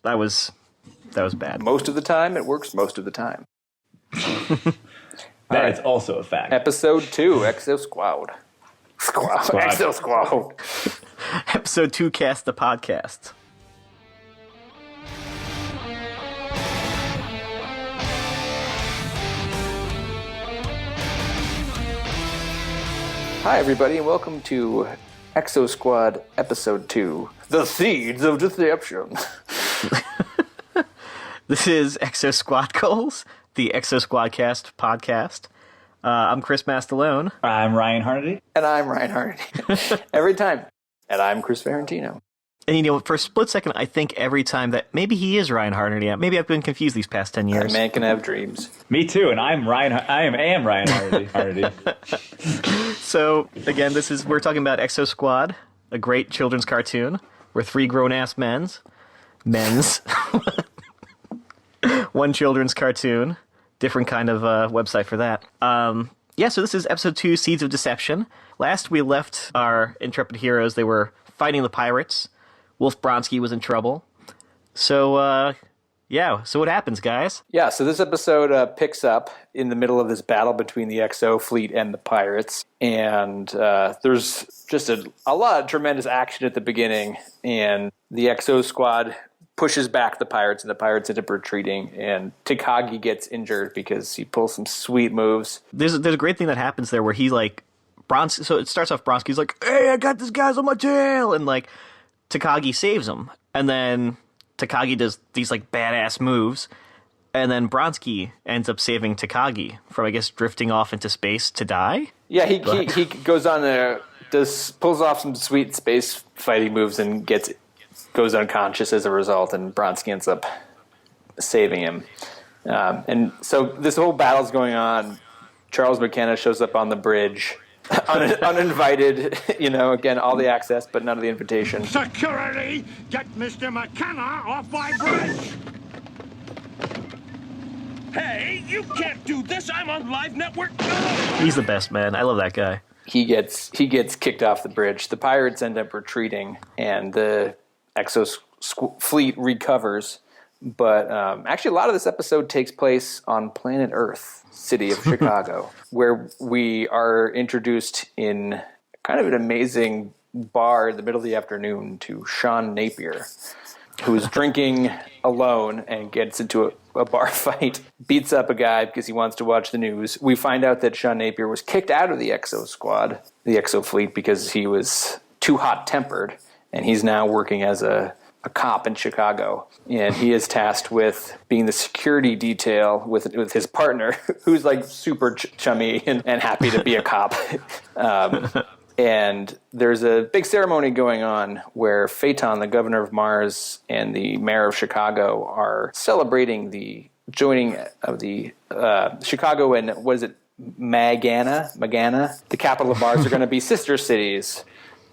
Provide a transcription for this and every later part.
That was bad. Most of the time, it works most of the time. That is also a fact. Episode 2, Exo-Squad. Exo-Squad. Episode 2, Cast the Podcast. Hi, everybody, and welcome to Exo-Squad Episode 2, The Seeds of Deception. This is Exo-Squad Goals, the Exo-Squadcast podcast. I'm Chris Mastalone. I'm Ryan Harnedy. And I'm Ryan Harnedy. Every time. And I'm Chris Ferrantino. And you know, for a split second, I think every time that maybe he is Ryan Harnedy. Maybe I've been confused these past 10 years. A man can have dreams. Me too, and I am Ryan Harnedy. So, again, we're talking about Exo-Squad, a great children's cartoon. We're three grown-ass men's. One children's cartoon. Different kind of website for that. So this is episode 2, Seeds of Deception. Last we left our intrepid heroes. They were fighting the pirates. Wolf Bronsky was in trouble. So, so what happens, guys? Yeah, so this episode picks up in the middle of this battle between the Exo fleet and the pirates. And there's just a lot of tremendous action at the beginning. And the Exo squad pushes back the pirates, and the pirates end up retreating. And Takagi gets injured because he pulls some sweet moves. There's a great thing that happens there where he, so it starts off Bronsky's like, hey, I got this guy's on my tail! And, Takagi saves him. And then Takagi does these, badass moves. And then Bronsky ends up saving Takagi from, I guess, drifting off into space to die? Yeah, he goes on pulls off some sweet space fighting moves and goes unconscious as a result, and Bronsky ends up saving him. And so this whole battle's going on. Charles McKenna shows up on the bridge, uninvited, again, all the access, but none of the invitation. Security, get Mr. McKenna off my bridge! Hey, you can't do this. I'm on live network. He's the best, man. I love that guy. He gets kicked off the bridge. The pirates end up retreating, and the Exo fleet recovers. But actually, a lot of this episode takes place on planet Earth, city of Chicago, where we are introduced in kind of an amazing bar in the middle of the afternoon to Sean Napier, who's drinking alone and gets into a bar fight, beats up a guy because he wants to watch the news. We find out that Sean Napier was kicked out of the Exo squad, the Exo fleet, because he was too hot-tempered, and he's now working as a cop in Chicago, and he is tasked with being the security detail with his partner, who's super chummy and happy to be a cop. And there's a big ceremony going on where Phaeton, the governor of Mars, and the mayor of Chicago are celebrating the joining of the Chicago and, Magana, the capital of Mars, are going to be sister cities.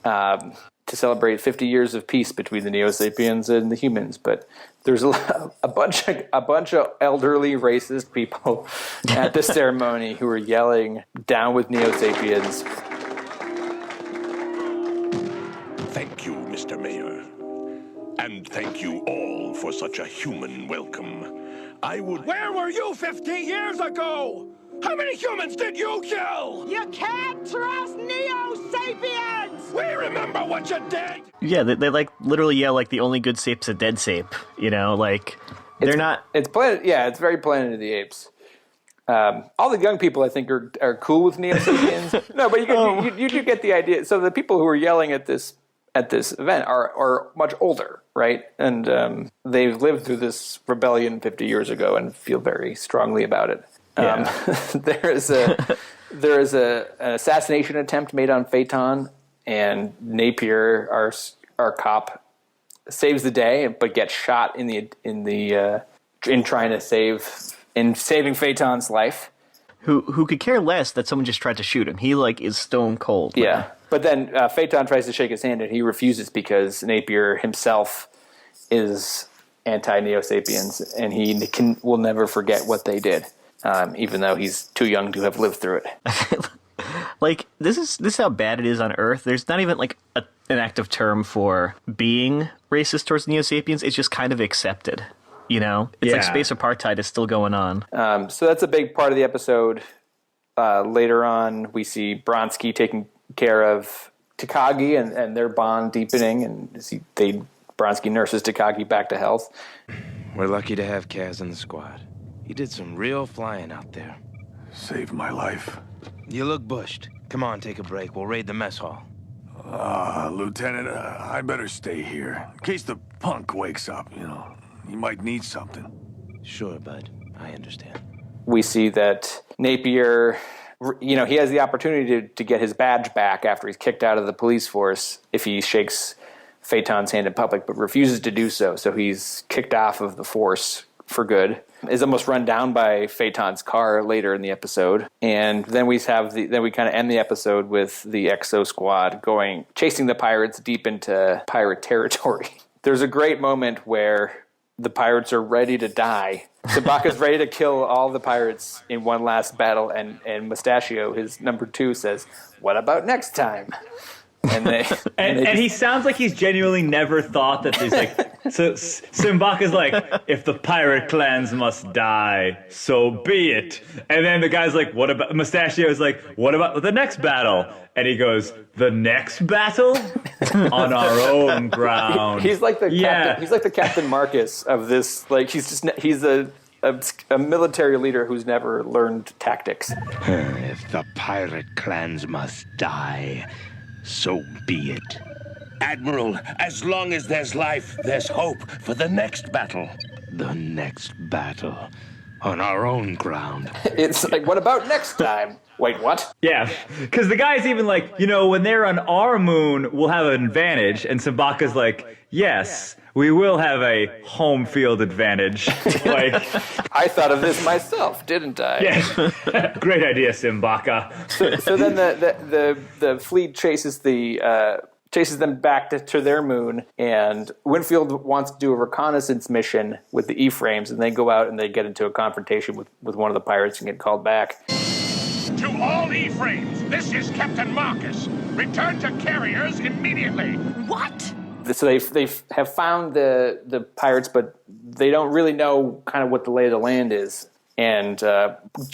To celebrate 50 years of peace between the Neo-Sapiens and the humans. But there's a bunch of elderly racist people at this ceremony who are yelling, "Down with Neo-Sapiens." Thank you, Mr. Mayor. And thank you all for such a human welcome. Where were you 50 years ago? How many humans did you kill? You can't trust Neo-Sapiens! We remember what you did! Yeah, they literally yell the only good sape's a dead sape, they're not... It's very Planet of the Apes. All the young people, I think, are cool with Neo-Sapiens. No, but you do get the idea. So the people who are yelling at this event are much older, right? And they've lived through this rebellion 50 years ago and feel very strongly about it. Yeah. There is an assassination attempt made on Phaeton, and Napier, our cop, saves the day, but gets shot in saving Phaeton's life. Who could care less that someone just tried to shoot him? He is stone cold. Yeah, but then Phaeton tries to shake his hand, and he refuses because Napier himself is anti-Neo-Sapiens, and he will never forget what they did. Even though he's too young to have lived through it. Like, this is how bad it is on Earth. There's not even, like, an active term for being racist towards Neo-Sapiens. It's just kind of accepted, you know? It's like space apartheid is still going on. So that's a big part of the episode. Later on, we see Bronski taking care of Takagi and their bond deepening, and Bronski nurses Takagi back to health. We're lucky to have Kaz in the squad. He did some real flying out there. Saved my life. You look bushed. Come on, take a break. We'll raid the mess hall. Lieutenant, I better stay here. In case the punk wakes up, you know. He might need something. Sure, bud. I understand. We see that Napier, you know, he has the opportunity to get his badge back after he's kicked out of the police force if he shakes Phaeton's hand in public, but refuses to do so. So he's kicked off of the force for good. Is almost run down by Phaeton's car later in the episode. And then we kind of end the episode with the Exo squad chasing the pirates deep into pirate territory. There's a great moment where the pirates are ready to die. Sabaka's ready to kill all the pirates in one last battle, and Mustachio, his number 2, says, "What about next time?" And he sounds like he's genuinely never thought that there's like so Simbaka's like, if the pirate clans must die, so be it. And then the guy's like, what about Mustachio's like, what about the next battle? And he goes, the next battle? On our own ground. He's like the captain, he's like the Captain Marcus of this. Like he's a military leader who's never learned tactics. If the pirate clans must die, so be it. Admiral, as long as there's life, there's hope for the next battle. The next battle on our own ground. It's like, what about next time? Wait, what? Yeah, because the guy's even like, you know, when they're on our moon, we'll have an advantage. And Sabaka's like, yes, we will have a home field advantage. Like, I thought of this myself, didn't I? Yeah, great idea, Simbaka. So then the fleet chases them back to their moon, and Winfield wants to do a reconnaissance mission with the E-frames, and they go out and they get into a confrontation with one of the pirates and get called back. To all E-frames, this is Captain Marcus. Return to carriers immediately. What? So they have found the pirates, but they don't really know kind of what the lay of the land is. And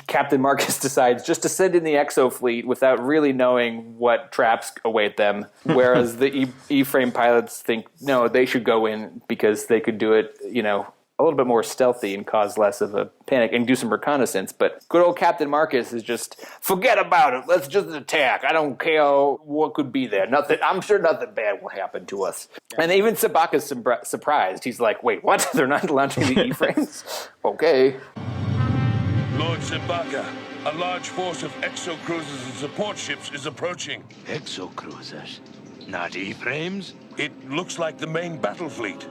Captain Marcus decides just to send in the Exo fleet without really knowing what traps await them. Whereas the E-frame pilots think, no, they should go in because they could do it, you know, a little bit more stealthy and cause less of a panic and do some reconnaissance. But good old Captain Marcus is just, forget about it. Let's just attack. I don't care what could be there. Nothing. I'm sure nothing bad will happen to us. And even Sabaka's surprised. He's like, wait, what? They're not launching the E-frames? Okay. Lord Simbaka, a large force of exo-cruisers and support ships is approaching. Exo-cruisers, not E-frames? It looks like the main battle fleet.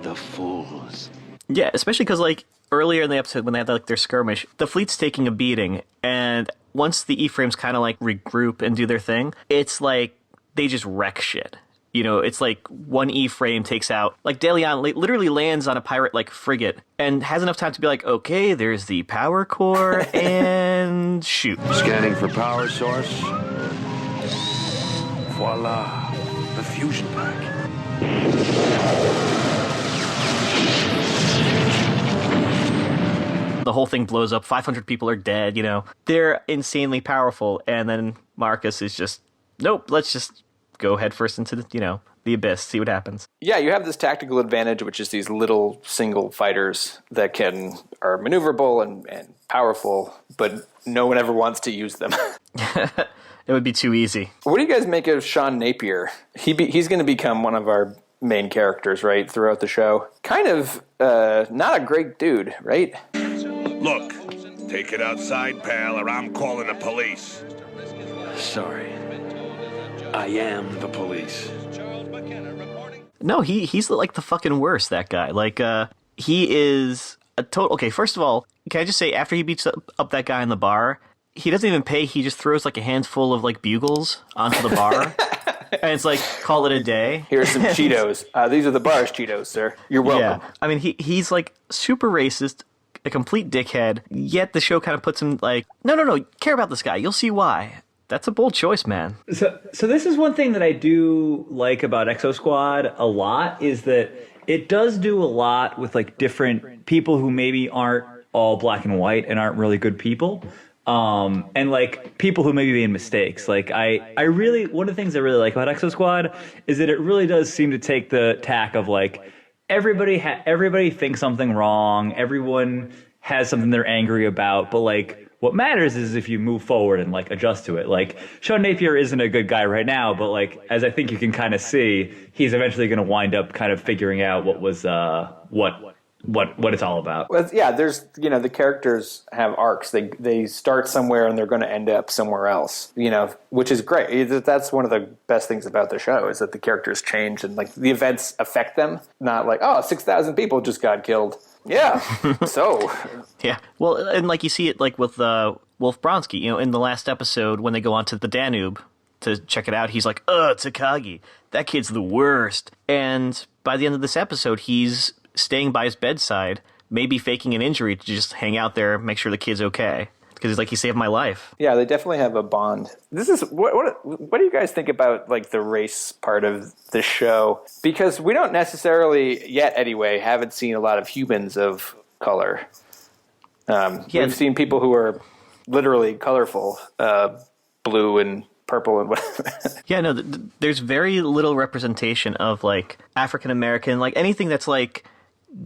The fools. Yeah, especially because, like, earlier in the episode when they had, like, their skirmish, the fleet's taking a beating, and once the E-frames kind of, like, regroup and do their thing, it's like they just wreck shit. You know, it's like one E-frame takes out, like, De Leon literally lands on a pirate, like, frigate, and has enough time to be like, okay, there's the power core, and shoot. Scanning for power source. Voila, the fusion pack. The whole thing blows up, 500 people are dead, you know. They're insanely powerful, and then Marcus is just, nope, let's just go headfirst into the, you know, the abyss, see what happens. Yeah, you have this tactical advantage, which is these little single fighters that are maneuverable and powerful, but no one ever wants to use them. It would be too easy. What do you guys make of Sean Napier? He's going to become one of our main characters, right, throughout the show. Kind of not a great dude, right? Look, take it outside, pal, or I'm calling the police. Sorry. I am the police. No, he's like the fucking worst, that guy. Like, he is a total... Okay, first of all, can I just say, after he beats up that guy in the bar, he doesn't even pay, he just throws like a handful of like bugles onto the bar. And it's like, call it a day. Here's some Cheetos. These are the bar's Cheetos, sir. You're welcome. Yeah. I mean, he's like super racist, a complete dickhead, yet the show kind of puts him like, no, care about this guy. You'll see why. That's a bold choice, man. So this is one thing that I do like about Exo Squad a lot, is that it does do a lot with like different people who maybe aren't all black and white and aren't really good people. And like people who maybe made mistakes. Like I really, one of the things I really like about Exo Squad is that it really does seem to take the tack of like everybody thinks something wrong. Everyone has something they're angry about, but like what matters is if you move forward and like adjust to it. Like Sean Napier isn't a good guy right now, but like as I think you can kind of see, he's eventually going to wind up kind of figuring out what was what it's all about. Well, yeah, there's the characters have arcs. They start somewhere and they're going to end up somewhere else. Which is great. That's one of the best things about the show is that the characters change and like the events affect them. Not like 6,000 people just got killed. Yeah. So. Yeah. Well, and like you see it like with Wolf Bronsky, in the last episode when they go onto the Danube to check it out, he's like, Takagi, that kid's the worst. And by the end of this episode, he's staying by his bedside, maybe faking an injury to just hang out there, make sure the kid's okay. Because he's like, he saved my life. Yeah, they definitely have a bond. This is what do you guys think about like the race part of the show? Because we don't necessarily yet, anyway, haven't seen a lot of humans of color. We've seen people who are literally colorful, blue and purple and whatever. Yeah, no, there's very little representation of like African American, like anything that's like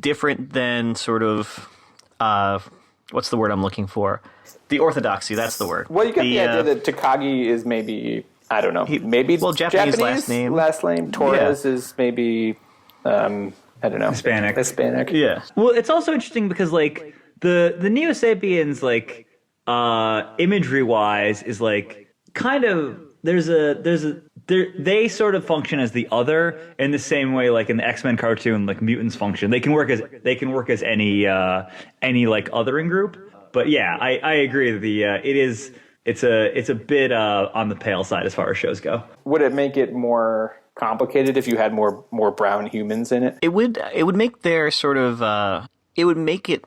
different than sort of what's the word I'm looking for? The orthodoxy, that's the word. Well, you get the idea that Takagi is maybe, I don't know, maybe Japanese last name. Torres is maybe, I don't know. Hispanic. Yeah. Well, it's also interesting because like the Neo Sapiens, like imagery wise, is like kind of they sort of function as the other in the same way like in the X-Men cartoon like mutants function. They can work as any like othering group. But yeah, I agree. It's a bit on the pale side as far as shows go. Would it make it more complicated if you had more brown humans in it? It would make their sort of it would make it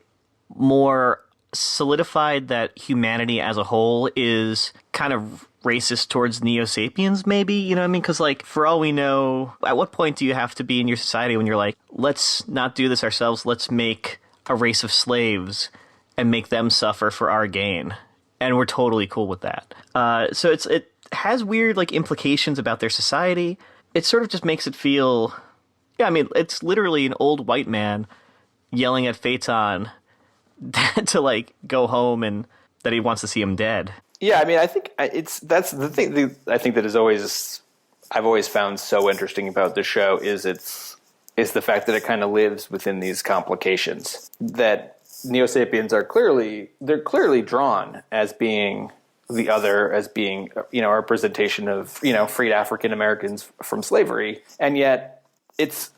more solidified that humanity as a whole is kind of racist towards Neo-Sapiens, maybe, you know what I mean? Because, like, for all we know, at what point do you have to be in your society when you're like, let's not do this ourselves, let's make a race of slaves and make them suffer for our gain? And we're totally cool with that. So it has weird, like, implications about their society. It sort of just makes it feel... Yeah, I mean, it's literally an old white man yelling at Phaeton to, like, go home and that he wants to see him dead. Yeah, I mean, I think that's the thing. I think that I've always found so interesting about the show is the fact that it kind of lives within these complications. That Neo-Sapiens are clearly drawn as being the other, as being a representation of freed African Americans from slavery, and yet.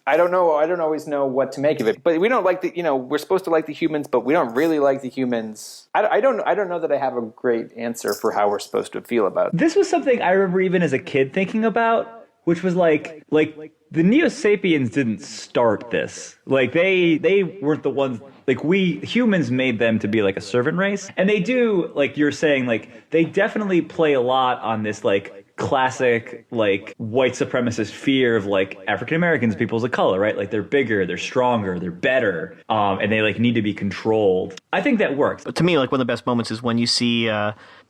I don't always know what to make of it. But we don't like we're supposed to like the humans, but we don't really like the humans. I don't know that I have a great answer for how we're supposed to feel about it. This was something I remember even as a kid thinking about, which was like the Neo-Sapiens didn't start this. Like they weren't the ones, like we humans made them to be like a servant race. And they do, like you're saying, like they definitely play a lot on this like classic like white supremacist fear of like African Americans, peoples of color, right? Like they're bigger, they're stronger, they're better, and they like need to be controlled. I think that works. To me, like one of the best moments is when you see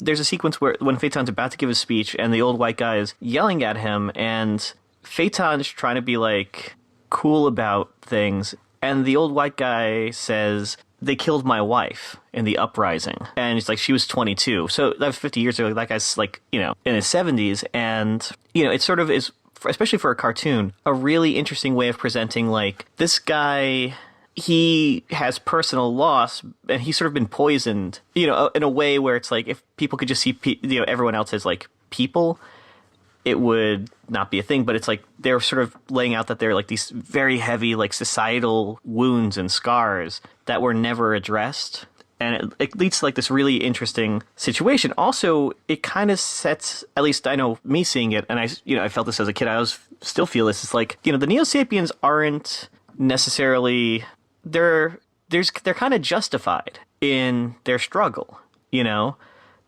there's a sequence when Phaeton's about to give a speech and the old white guy is yelling at him, and Phaeton's trying to be like cool about things, and the old white guy says, "They killed my wife in the uprising." And it's like, she was 22. So that was 50 years ago. That guy's like, in his 70s. And, it sort of is, especially for a cartoon, a really interesting way of presenting, like, this guy, he has personal loss and he's sort of been poisoned, in a way where it's like, if people could just see, everyone else as like people, it would not be a thing. But it's like they're sort of laying out that they're like these very heavy like societal wounds and scars that were never addressed, and it leads to like this really interesting situation. Also, it kind of sets, at least I know me seeing it, and I felt this as a kid, I always still feel this, it's like, the Neo-Sapiens aren't necessarily, they're kind of justified in their struggle,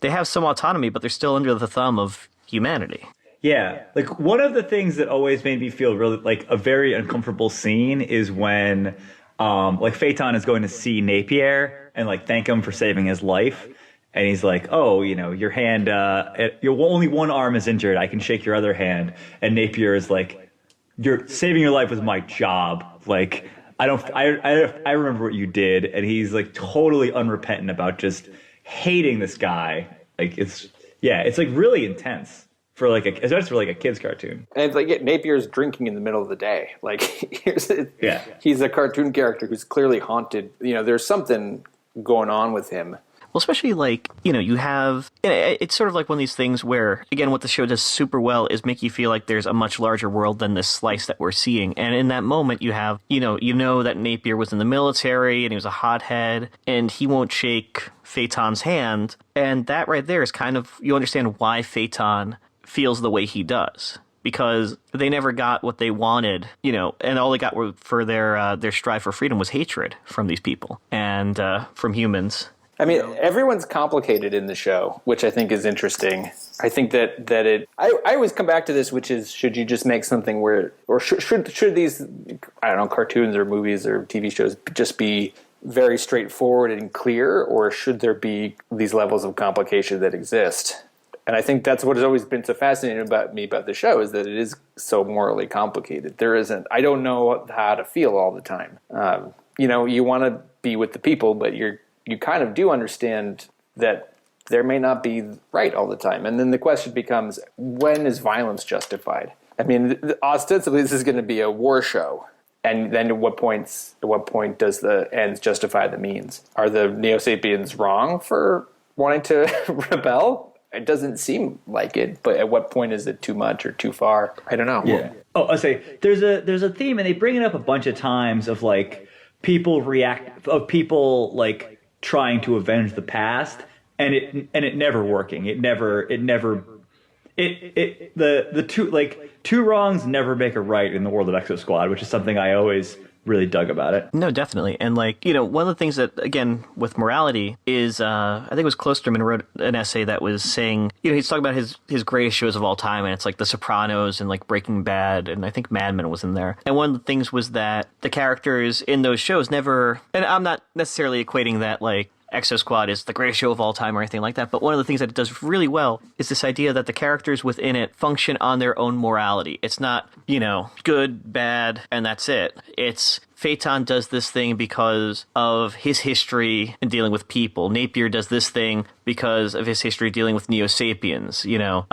they have some autonomy, but they're still under the thumb of humanity. Yeah, like one of the things that always made me feel really like a very uncomfortable scene is when like Phaeton is going to see Napier and like thank him for saving his life. And he's like, oh, you know, your hand, your only one arm is injured. I can shake your other hand. And Napier is like, you're saving your life was my job. Like, I remember what you did. And he's like totally unrepentant about just hating this guy. Like it's like really intense for like especially for like a kid's cartoon. And it's like Napier's drinking in the middle of the day. Like he's a cartoon character who's clearly haunted. You know, there's something going on with him. Well, especially like, you know, you have, it's sort of like one of these things where, again, what the show does super well is make you feel like there's a much larger world than this slice that we're seeing. And in that moment, you have, you know that Napier was in the military and he was a hothead and he won't shake Phaeton's hand. And that right there is kind of, you understand why Phaeton feels the way he does. Because they never got what they wanted, you know, and all they got for their strive for freedom was hatred from these people and from humans. I mean, everyone's complicated in the show, which I think is interesting. I think that I always come back to this, which is, should you just make something where, or should these, I don't know, cartoons or movies or TV shows just be very straightforward and clear, or should there be these levels of complication that exist? And I think that's what has always been so fascinating about the show, is that it is so morally complicated. I don't know how to feel all the time. You know, you want to be with the people, but you kind of do understand that there may not be right all the time. And then the question becomes, when is violence justified? I mean, ostensibly this is going to be a war show. And then at what point does the ends justify the means? Are the Neo-Sapiens wrong for wanting to rebel? It doesn't seem like it, but at what point is it too much or too far? I don't know. Yeah. Oh, I'll say there's a theme, and they bring it up a bunch of times of like people like trying to avenge the past, and it never working. The two wrongs never make a right in the world of Exo Squad, which is something I always really dug about it. No, definitely. And like, you know, one of the things that, again, with morality is, I think it was Klosterman wrote an essay that was saying, you know, he's talking about his greatest shows of all time, and it's like The Sopranos and like Breaking Bad, and I think Mad Men was in there. And one of the things was that the characters in those shows never, and I'm not necessarily equating that like Exo Squad is the greatest show of all time or anything like that, but one of the things that it does really well is this idea that the characters within it function on their own morality. It's not, you know, good, bad, and that's it. It's Phaeton does this thing because of his history in dealing with people. Napier does this thing because of his history dealing with Neo-Sapiens. You know,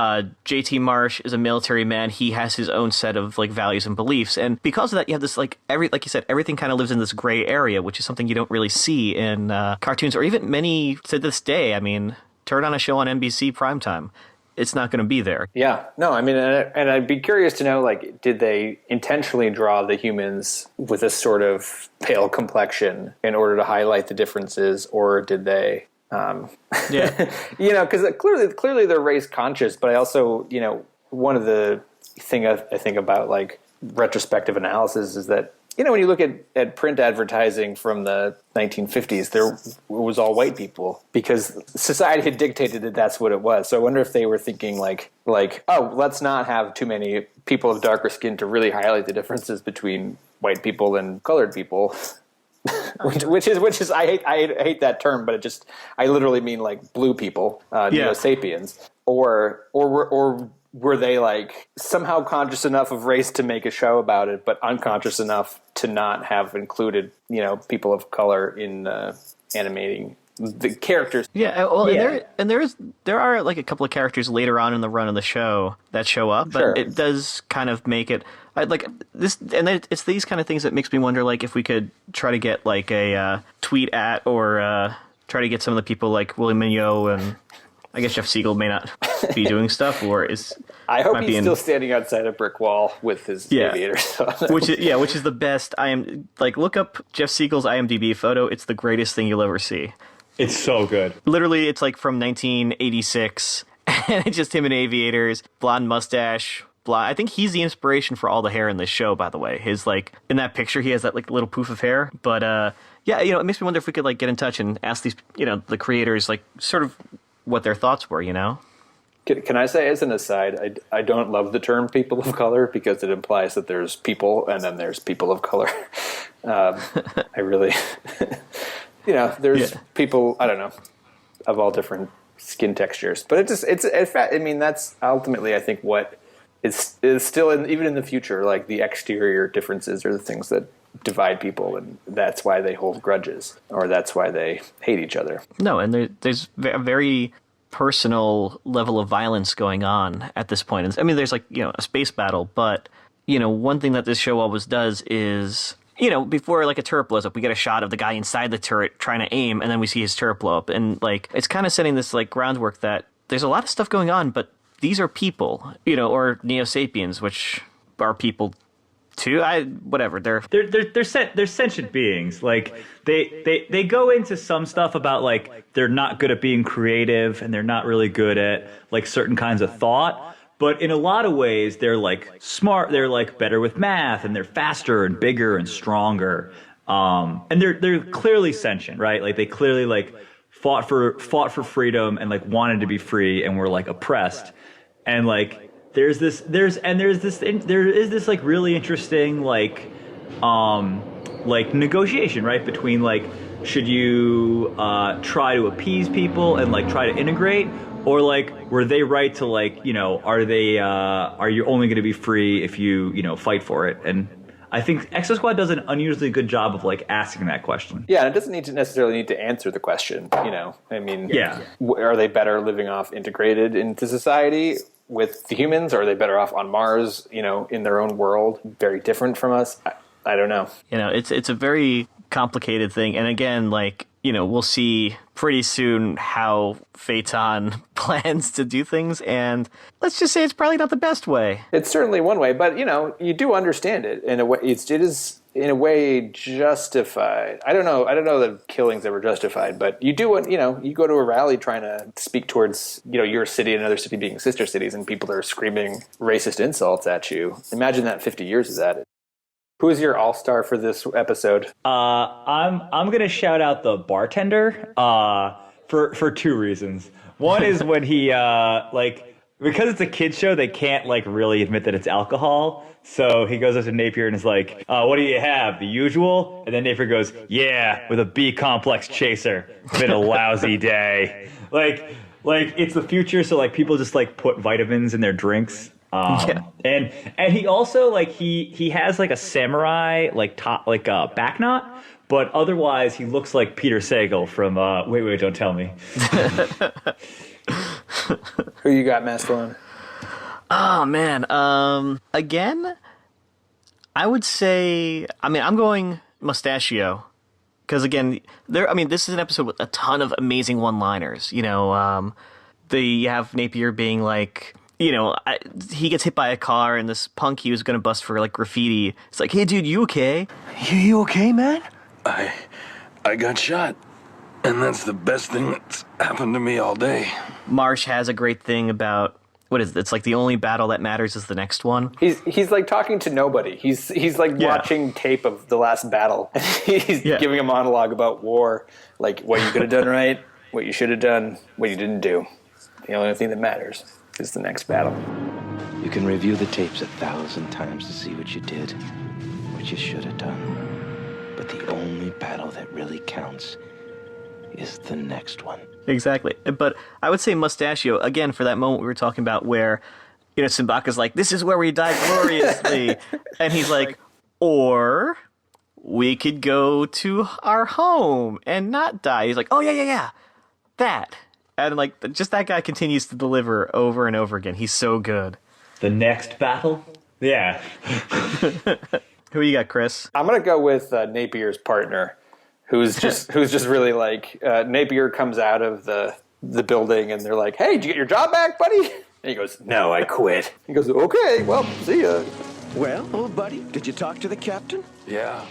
J.T. Marsh is a military man. He has his own set of like values and beliefs, and because of that, you have this like you said, everything kind of lives in this gray area, which is something you don't really see in cartoons or even many to this day. I mean, turn on a show on NBC primetime. It's not going to be there. Yeah. No, I mean, and I'd be curious to know, like, did they intentionally draw the humans with a sort of pale complexion in order to highlight the differences, or did they, yeah, you know, because clearly they're race conscious, but I also, you know, one of the thing I think about, like, retrospective analysis is that, you know, when you look at print advertising from the 1950s, there was all white people because society had dictated that that's what it was. So I wonder if they were thinking like, oh, let's not have too many people of darker skin to really highlight the differences between white people and colored people. which is I hate that term, but I literally mean like blue people, Neo-Sapiens, or were they like somehow conscious enough of race to make a show about it, but unconscious enough to not have included, you know, people of color in animating the characters? Yeah, well, yeah. And there are like a couple of characters later on in the run of the show that show up, but sure. It does kind of make it like this, and it's these kind of things that makes me wonder, like if we could try to get like a tweet at or try to get some of the people like Willie Mignot and. I guess Jeff Siegel may not be doing stuff, or is. I hope he's still standing outside a brick wall with his aviators. which is the best. Look up Jeff Siegel's IMDb photo. It's the greatest thing you'll ever see. It's so good. Literally, it's like from 1986, and it's just him in aviators, blonde mustache. I think he's the inspiration for all the hair in this show. By the way, his like in that picture, he has that like little poof of hair, but. Yeah, you know, it makes me wonder if we could like get in touch and ask these, you know, the creators, like sort of what their thoughts were, you know? Can I say, as an aside, I don't love the term people of color because it implies that there's people and then there's people of color. I really, there's people, I don't know, of all different skin textures. But that's ultimately, I think, what is still, even in the future, like the exterior differences are the things that divide people, and that's why they hold grudges, or that's why they hate each other. No, and there's a very personal level of violence going on at this point. I mean, there's like, a space battle, but, one thing that this show always does is, before like a turret blows up, we get a shot of the guy inside the turret trying to aim, and then we see his turret blow up. And like, it's kind of setting this like groundwork that there's a lot of stuff going on, but these are people, or Neo-Sapiens, which are people too. Whatever. They're sentient beings. Like they go into some stuff about like they're not good at being creative and they're not really good at like certain kinds of thought. But in a lot of ways, they're like smart. They're like better with math, and they're faster and bigger and stronger. And they're clearly sentient, right? Like they clearly like fought for freedom and like wanted to be free and were like oppressed. And like there is this like really interesting like negotiation, right, between like, should you try to appease people and like try to integrate, or like were they right to like, are you only going to be free if you fight for it? And I think Exo Squad does an unusually good job of like asking that question. Yeah, and it doesn't necessarily need to answer the question. I mean, yeah, are they better living off integrated into society with the humans, or are they better off on Mars, in their own world, very different from us? I don't know. It's a very complicated thing. And again, like, we'll see pretty soon how Phaeton plans to do things. And let's just say it's probably not the best way. It's certainly one way, but, you do understand it in a way. It is in a way justified. I don't know that killings ever justified, but you do want, you go to a rally trying to speak towards, your city and another city being sister cities, and people are screaming racist insults at you. Imagine that 50 years is at it. Who is your all-star for this episode? I'm gonna shout out the bartender for two reasons. One is when he because it's a kid's show, they can't like really admit that it's alcohol. So he goes up to Napier and is like, "What do you have? The usual?" And then Napier goes, "Yeah, with a B complex chaser. Been a lousy day." Like it's the future, so like people just like put vitamins in their drinks. And he also like he has like a samurai like top like back knot, but otherwise he looks like Peter Sagal from wait, don't tell me. Who you got, Masculine? Oh man, again, I would say, I'm going Mustachio, because again, this is an episode with a ton of amazing one-liners. You have Napier being like, he gets hit by a car, and this punk he was going to bust for like graffiti. It's like, hey, dude, you okay? You okay, man? I got shot, and that's the best thing that's happened to me all day. Marsh has a great thing about, what is it? It's like the only battle that matters is the next one. He's like talking to nobody. He's like watching tape of the last battle. He's giving a monologue about war, like what you could have done right, what you should have done, what you didn't do. The only thing that matters is the next battle. You can review the tapes 1,000 times to see what you did, what you should have done. But the only battle that really counts is the next one. Exactly. But I would say Mustachio, again, for that moment we were talking about where, Simbaka's like, this is where we die gloriously. And he's like, or we could go to our home and not die. He's like, oh, yeah. That. And like, just that guy continues to deliver over and over again. He's so good. The next battle? Yeah. Who you got, Chris? I'm going to go with Napier's partner. Who's just really like, Napier comes out of the building and they're like, hey, did you get your job back, buddy? And he goes, no, I quit. He goes, okay, well, see ya. Well, old buddy, did you talk to the captain? Yeah,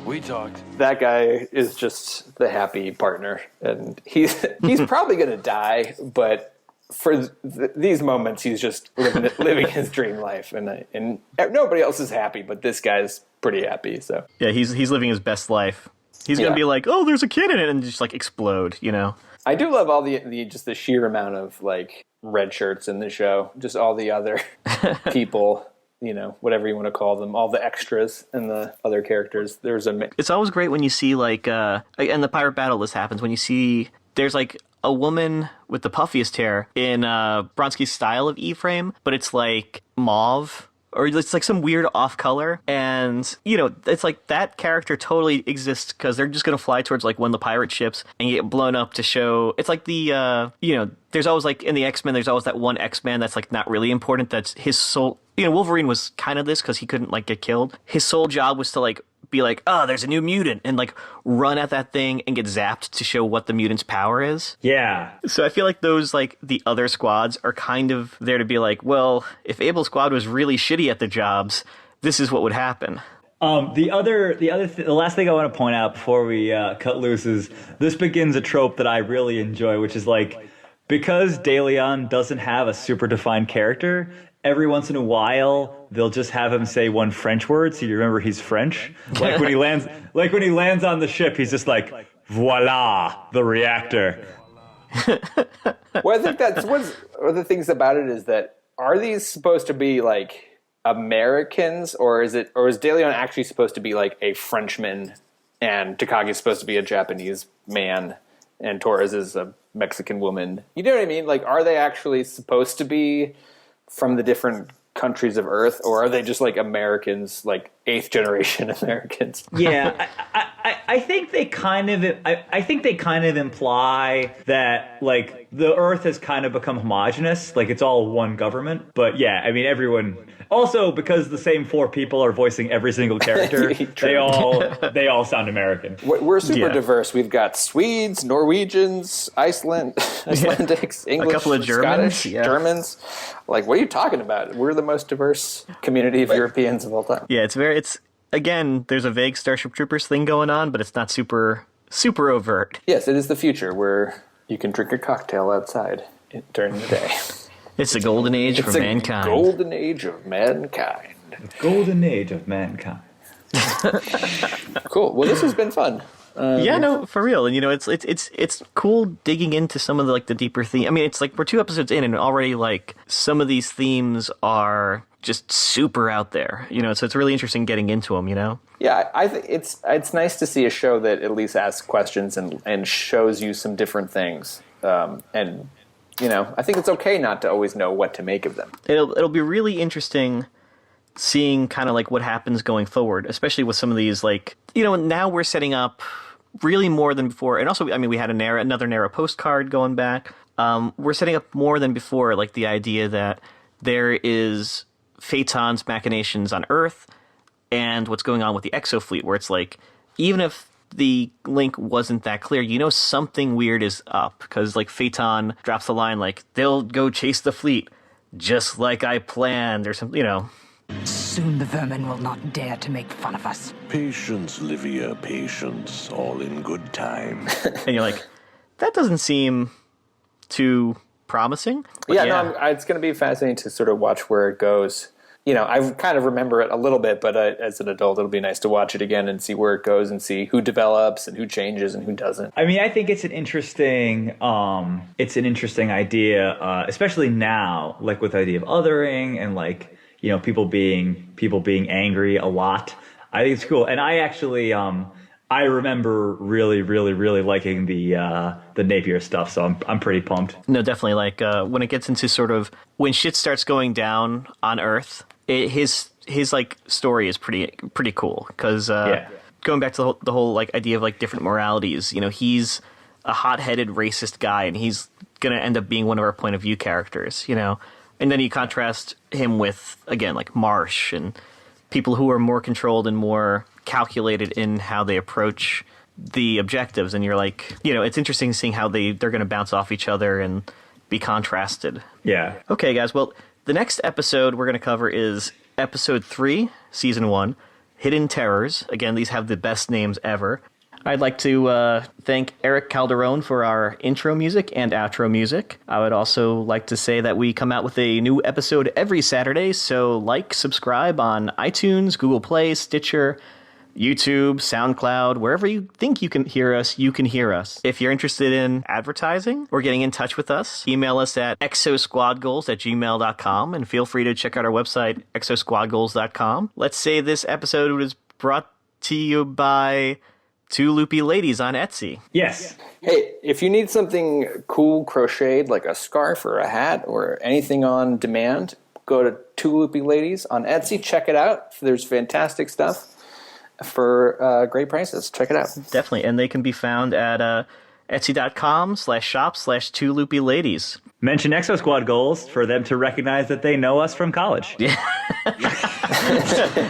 we talked. That guy is just the happy partner. And he's probably going to die, but for these moments, he's just living his dream life. And nobody else is happy, but this guy's pretty happy. So yeah, he's living his best life. He's going to be like, oh, there's a kid in it, and just like explode, I do love all the just the sheer amount of like red shirts in the show. Just all the other people, whatever you want to call them, all the extras and the other characters. It's always great when you see like, and the pirate battle this happens when you see there's like a woman with the puffiest hair in Bronsky's style of E-frame, but it's like mauve. Or it's like some weird off color. And, it's like that character totally exists because they're just going to fly towards like one of the pirate ships and get blown up to show. It's like the, there's always like in the X-Men, there's always that one X-Man that's like not really important. That's his sole, Wolverine was kind of this because he couldn't like get killed. His sole job was to like be like, oh, there's a new mutant and like run at that thing and get zapped to show what the mutant's power is. Yeah. So I feel like those like the other squads are kind of there to be like, well, if Abel's squad was really shitty at their jobs, this is what would happen. The last thing I want to point out before we cut loose is this begins a trope that I really enjoy, which is like, because De Leon doesn't have a super defined character, every once in a while they'll just have him say one French word so you remember he's French. Like when he lands on the ship, he's just like, voila, the reactor. Well, I think that's one of the things about it is that, are these supposed to be like Americans, or is De Leon actually supposed to be like a Frenchman and Takagi is supposed to be a Japanese man and Torres is a Mexican woman? You know what I mean? Like, are they actually supposed to be from the different countries of Earth, or are they just like Americans, like 8th generation Americans? Yeah, I think they kind of imply that like the Earth has kind of become homogenous, like it's all one government. But yeah, I mean everyone. Also, because the same 4 people are voicing every single character, they all sound American. We're super diverse. We've got Swedes, Norwegians, Icelandics, English, a couple of Germans, Scottish, Germans. Like, what are you talking about? We're the most diverse community of Europeans of all time. Yeah, again, there's a vague Starship Troopers thing going on, but it's not super overt. Yes, it is the future where you can drink a cocktail outside during the day. It's the golden age for mankind. Golden age of mankind. The golden age of mankind. Cool. Well, this has been fun. Yeah, no, for real. And it's cool digging into some of the the deeper themes. I mean, it's like we're 2 episodes in, and already like some of these themes are just super out there. So it's really interesting getting into them. Yeah, I think it's nice to see a show that at least asks questions and shows you some different things. I think it's okay not to always know what to make of them. It'll be really interesting seeing kind of like what happens going forward, especially with some of these now we're setting up really more than before. And also, I mean, we had another Nara postcard going back. We're setting up more than before, like the idea that there is Phaeton's machinations on Earth and what's going on with the Exo fleet, where it's like, even if the link wasn't that clear, something weird is up, because like Phaeton drops the line like, they'll go chase the fleet just like I planned, or something. Soon the vermin will not dare to make fun of us. Patience, Livia, patience, all in good time. And you're like, that doesn't seem too promising. But no, it's going to be fascinating to sort of watch where it goes. I kind of remember it a little bit, but as an adult, it'll be nice to watch it again and see where it goes and see who develops and who changes and who doesn't. I mean, I think it's an interesting idea, especially now, like with the idea of othering and like, people being angry a lot. I think it's cool. And I actually, I remember really, really, really liking the Napier stuff, so I'm pretty pumped. No, definitely. Like when it gets into sort of when shit starts going down on Earth, his like story is pretty cool, because going back to the whole like idea of like different moralities, he's a hot-headed racist guy, and he's gonna end up being one of our point of view characters, and then you contrast him with, again, like Marsh and people who are more controlled and more calculated in how they approach the objectives, and you're like, it's interesting seeing how they're going to bounce off each other and be contrasted. Yeah. Okay, guys. Well, the next episode we're going to cover is episode 3, season 1, Hidden Terrors. Again, these have the best names ever. I'd like to thank Eric Calderon for our intro music and outro music. I would also like to say that we come out with a new episode every Saturday, so subscribe on iTunes, Google Play, Stitcher, YouTube, SoundCloud, wherever you think you can hear us, you can hear us. If you're interested in advertising or getting in touch with us, email us at exosquadgoals@gmail.com and feel free to check out our website, exosquadgoals.com. Let's say this episode was brought to you by Two Loopy Ladies on Etsy. Yes. Hey, if you need something cool crocheted, like a scarf or a hat or anything on demand, go to Two Loopy Ladies on Etsy. Check it out. There's fantastic stuff for great prices. Check it out. Definitely. And they can be found at etsy.com/shop/Two Loopy Ladies. Mention Exo Squad goals for them to recognize that they know us from college. Yeah.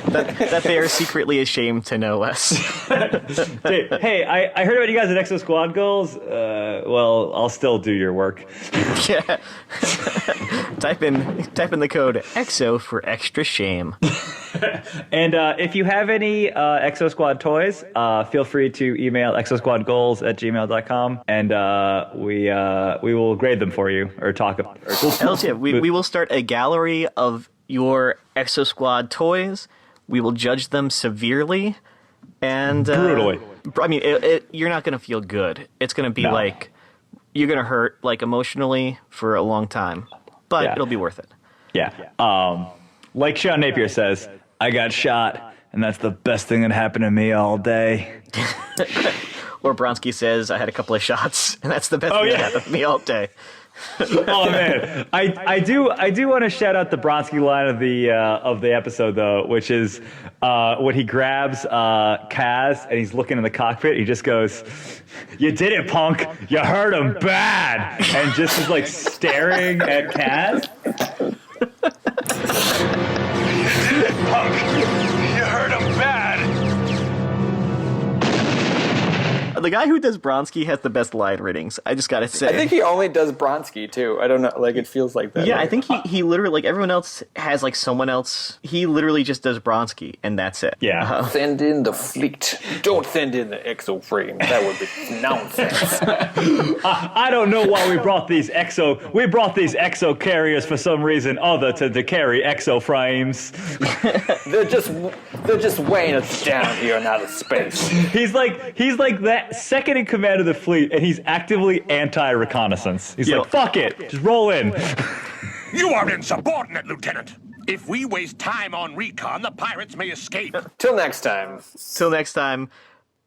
that they are secretly ashamed to know us. Dude, hey, I heard about you guys at Exo Squad goals. Well, I'll still do your work. Yeah. Type in the code EXO for extra shame. And if you have any Exo Squad toys, feel free to email exosquadgoals@gmail.com, and we will grade them for you or talk about. Hells yeah, we will start a gallery of your Exo Squad toys. We will judge them severely and brutally. I mean, you're not going to feel good. It's going to be like you're going to hurt like emotionally for a long time, but it'll be worth it. Yeah. Like Sean Napier says, I got shot, and that's the best thing that happened to me all day. Or Bronski says, I had a couple of shots, and that's the best thing that happened to me all day. Oh man, I do want to shout out the Bronski line of the episode though, which is when he grabs Kaz and he's looking in the cockpit. He just goes, "You did it, punk! You hurt him bad!" and just is like staring at Kaz. You did it, punk! You hurt him bad! The guy who does Bronski has the best line ratings. I just gotta say. I think he only does Bronski too. I don't know. Like, it feels like that. Yeah, I think he literally, like, everyone else has like someone else. He literally just does Bronski, and that's it. Yeah. Send in the fleet. Don't send in the exo frame. That would be nonsense. I don't know why we brought these exo carriers for some reason other to carry exo frames. They're just weighing us down here in outer space. He's like that second in command of the fleet, and he's actively anti-reconnaissance. He's like, fuck it, just roll in. You are insubordinate, Lieutenant. If we waste time on recon, the pirates may escape. Till next time. Till next time,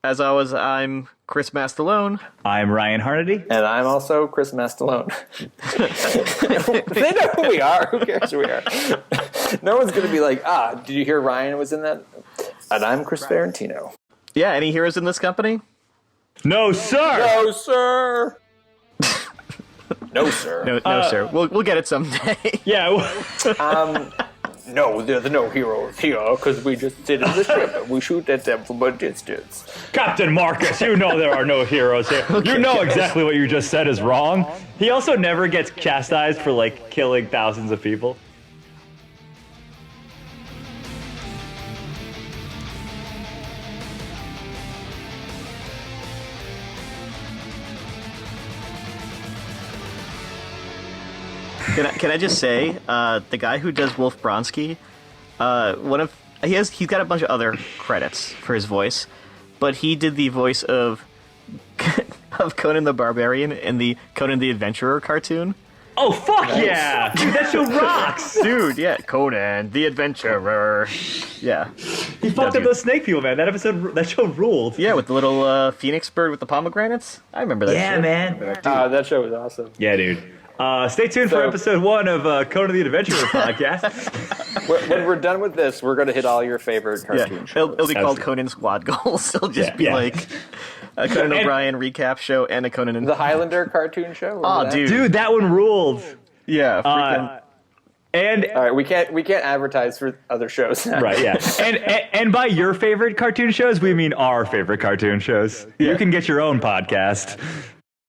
as always, I'm Chris Mastalone. I'm Ryan Harnedy. And I'm also Chris Mastalone. They know who we are. Who cares who we are? No one's going to be like, did you hear Ryan was in that? And I'm Chris Ferrantino. Yeah, any heroes in this company? No, sir! No, sir! No, sir. No, sir. We'll get it someday. Yeah. No, there are no heroes here because we just sit in the ship and we shoot at them from a distance. Captain Marcus, you know there are no heroes here. You know exactly what you just said is wrong. He also never gets chastised for, like, killing thousands of people. Can I just say, the guy who does Wolf Bronski, he's got a bunch of other credits for his voice, but he did the voice of Conan the Barbarian in the Conan the Adventurer cartoon. Oh, fuck yeah! Dude, that show rocks! Dude, yeah, Conan the Adventurer. Yeah. He fucked up those snake people, man. That show ruled. Yeah, with the little phoenix bird with the pomegranates. I remember that Yeah, shit. man. That show was awesome. Yeah, dude. Stay tuned for episode 1 of Conan the Adventurer podcast. When we're done with this, we're going to hit all your favorite cartoon shows. It'll be called Conan Squad Goals. It'll just be like a Conan O'Brien recap show and a Conan... The Highlander cartoon show? Oh, dude. Dude, that one ruled. Yeah, freaking... All right, we can't advertise for other shows. Right, yeah. And by your favorite cartoon shows, we mean our favorite cartoon shows. Yeah. You can get your own podcast.